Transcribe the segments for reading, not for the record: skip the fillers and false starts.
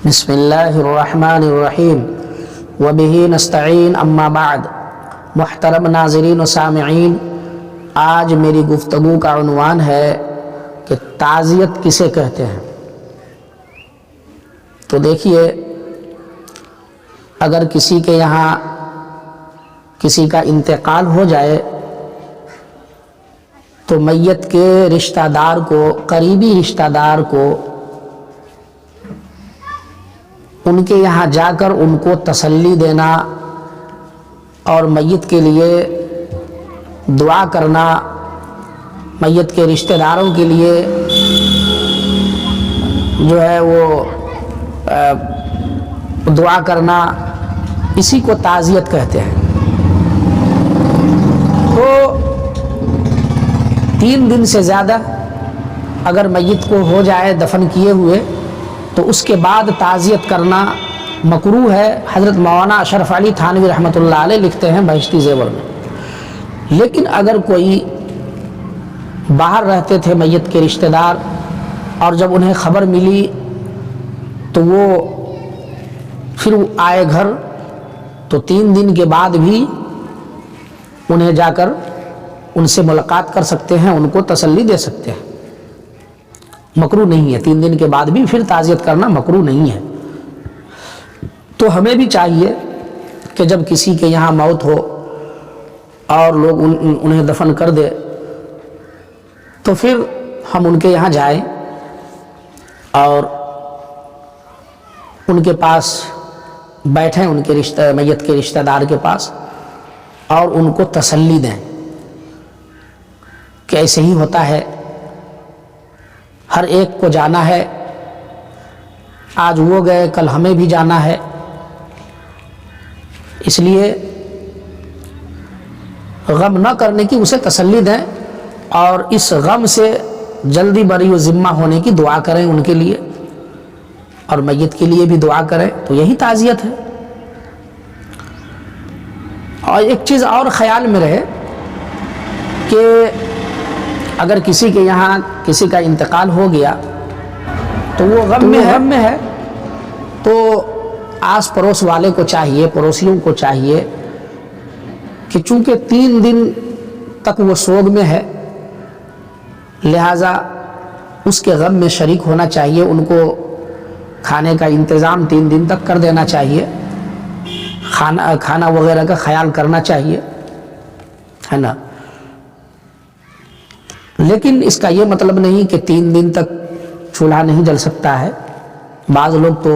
بسم اللہ الرحمن الرحیم وبہ نستعین اما بعد۔ محترم ناظرین و سامعین، آج میری گفتگو کا عنوان ہے کہ تعزیت کسے کہتے ہیں۔ تو دیکھیے، اگر کسی کے یہاں کسی کا انتقال ہو جائے تو میت کے رشتہ دار کو، قریبی رشتہ دار کو ان کے یہاں جا کر ان کو تسلی دینا اور میت کے لیے دعا کرنا، میت کے رشتہ داروں کے لیے جو ہے وہ دعا کرنا، اسی کو تعزیت کہتے ہیں۔ تو 3 دن سے زیادہ اگر میت کو ہو جائے دفن کیے ہوئے تو اس کے بعد تعزیت کرنا مکروہ ہے۔ حضرت مولانا اشرف علی تھانوی رحمۃ اللہ علیہ لکھتے ہیں بہشتی زیور میں۔ لیکن اگر کوئی باہر رہتے تھے میت کے رشتہ دار اور جب انہیں خبر ملی تو وہ پھر آئے گھر، تو 3 دن کے بعد بھی انہیں جا کر ان سے ملاقات کر سکتے ہیں، ان کو تسلی دے سکتے ہیں، مکروہ نہیں ہے۔ 3 دن کے بعد بھی پھر تعزیت کرنا مکروہ نہیں ہے۔ تو ہمیں بھی چاہیے کہ جب کسی کے یہاں موت ہو اور لوگ انہیں دفن کر دے تو پھر ہم ان کے یہاں جائیں اور ان کے پاس بیٹھیں، ان کے میت کے رشتہ دار کے پاس، اور ان کو تسلی دیں کہ ایسے ہی ہوتا ہے، ہر ایک کو جانا ہے، آج وہ گئے کل ہمیں بھی جانا ہے، اس لیے غم نہ کرنے کی اسے تسلی دیں اور اس غم سے جلدی بری و ذمہ ہونے کی دعا کریں ان کے لیے، اور میت کے لیے بھی دعا کریں، تو یہی تعزیت ہے۔ اور ایک چیز اور خیال میں رہے کہ اگر کسی کے یہاں کسی کا انتقال ہو گیا تو وہ غم میں ہے، تو آس پڑوس والے کو چاہیے، پڑوسیوں کو چاہیے کہ چونکہ 3 دن تک وہ سوگ میں ہے، لہٰذا اس کے غم میں شریک ہونا چاہیے، ان کو کھانے کا انتظام 3 دن تک کر دینا چاہیے، کھانا وغیرہ کا خیال کرنا چاہیے، ہے نا۔ لیکن اس کا یہ مطلب نہیں کہ 3 دن تک چولہا نہیں جل سکتا ہے۔ بعض لوگ تو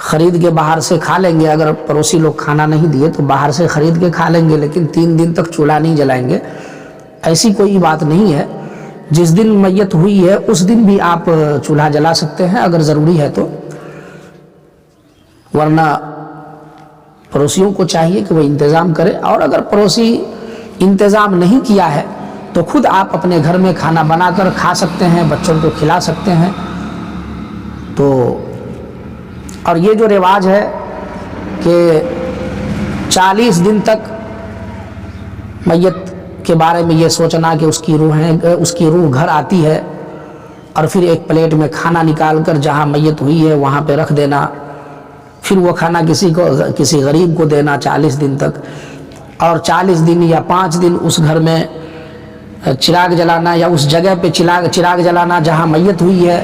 خرید کے باہر سے کھا لیں گے، اگر پڑوسی لوگ کھانا نہیں دیے تو باہر سے خرید کے کھا لیں گے، لیکن 3 دن تک چولہا نہیں جلائیں گے، ایسی کوئی بات نہیں ہے۔ جس دن میت ہوئی ہے اس دن بھی آپ چولہا جلا سکتے ہیں اگر ضروری ہے تو، ورنہ پڑوسیوں کو چاہیے کہ وہ انتظام کرے، اور اگر پڑوسی انتظام نہیں کیا ہے تو خود آپ اپنے گھر میں کھانا بنا کر کھا سکتے ہیں، بچوں کو کھلا سکتے ہیں۔ تو اور یہ جو رواج ہے کہ 40 دن تک میت کے بارے میں یہ سوچنا کہ اس کی روح گھر آتی ہے، اور پھر ایک پلیٹ میں کھانا نکال کر جہاں میت ہوئی ہے وہاں پہ رکھ دینا، پھر وہ کھانا کسی غریب کو دینا 40 دن تک، اور 40 دن یا 5 دن اس گھر میں چراغ جلانا یا اس جگہ پہ چراغ جلانا جہاں میت ہوئی ہے،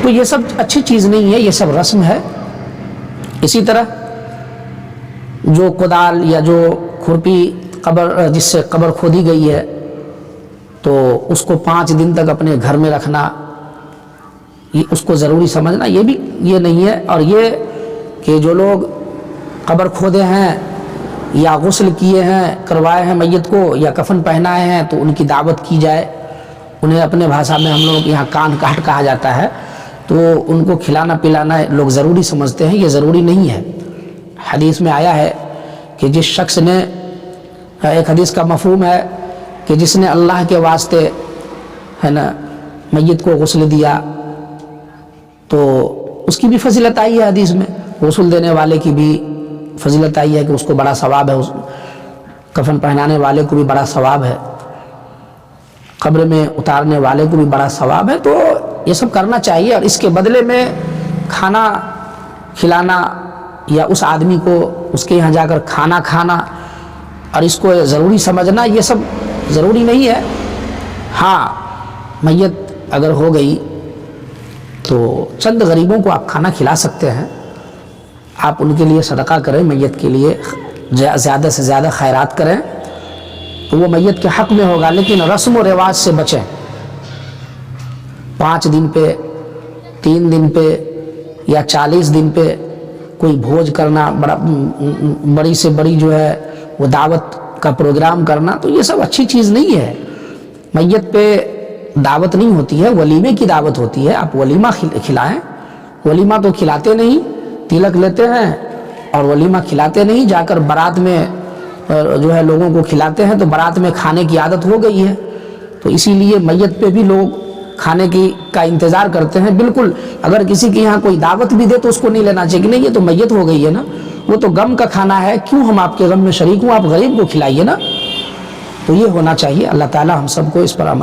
تو یہ سب اچھی چیز نہیں ہے، یہ سب رسم ہے۔ اسی طرح جو کدال یا جو کھرپی جس سے قبر کھودی گئی ہے تو اس کو 5 دن تک اپنے گھر میں رکھنا، اس کو ضروری سمجھنا یہ نہیں ہے۔ اور یہ کہ جو لوگ قبر کھودے ہیں یا غسل کیے ہیں، کروائے ہیں میت کو، یا کفن پہنائے ہیں، تو ان کی دعوت کی جائے، انہیں اپنے بھاشا میں ہم لوگ یہاں کان کاٹ کہا جاتا ہے، تو ان کو کھلانا پلانا لوگ ضروری سمجھتے ہیں، یہ ضروری نہیں ہے۔ حدیث میں آیا ہے کہ جس شخص نے، ایک حدیث کا مفہوم ہے کہ جس نے اللہ کے واسطے ہے نا میت کو غسل دیا تو اس کی بھی فضیلت آئی ہے، حدیث میں غسل دینے والے کی بھی فضیلت آئی ہے کہ اس کو بڑا ثواب ہے، کفن پہنانے والے کو بھی بڑا ثواب ہے، قبر میں اتارنے والے کو بھی بڑا ثواب ہے۔ تو یہ سب کرنا چاہیے، اور اس کے بدلے میں کھانا کھلانا یا اس آدمی کو اس کے یہاں جا کر کھانا کھانا اور اس کو ضروری سمجھنا، یہ سب ضروری نہیں ہے۔ ہاں میت اگر ہو گئی تو چند غریبوں کو آپ کھانا کھلا سکتے ہیں، آپ ان کے لیے صدقہ کریں، میت کے لیے زیادہ سے زیادہ خیرات کریں تو وہ میت کے حق میں ہوگا، لیکن رسم و رواج سے بچیں۔ 5 دن پہ 3 دن پہ یا 40 دن پہ کوئی بھوج کرنا، بڑی سے بڑی جو ہے وہ دعوت کا پروگرام کرنا، تو یہ سب اچھی چیز نہیں ہے۔ میت پہ دعوت نہیں ہوتی ہے، ولیمے کی دعوت ہوتی ہے۔ آپ ولیمہ کھلائیں، ولیمہ تو کھلاتے نہیں، تلک لیتے ہیں اور ولیمہ کھلاتے نہیں، جا کر بارات میں جو ہے لوگوں کو کھلاتے ہیں، تو بارات میں کھانے کی عادت ہو گئی ہے۔ تو اسی لیے میت پہ بھی لوگ کھانے کا انتظار کرتے ہیں۔ بالکل اگر کسی کے یہاں کوئی دعوت بھی دے تو اس کو نہیں لینا چاہیے کہ نہیں یہ تو میت ہو گئی ہے نا، وہ تو غم کا کھانا ہے، کیوں ہم آپ کے غم میں شریک ہوں، آپ غریب کو کھلائیے نا۔ تو یہ ہونا چاہیے۔ اللہ تعالی ہم سب کو اس پر عمل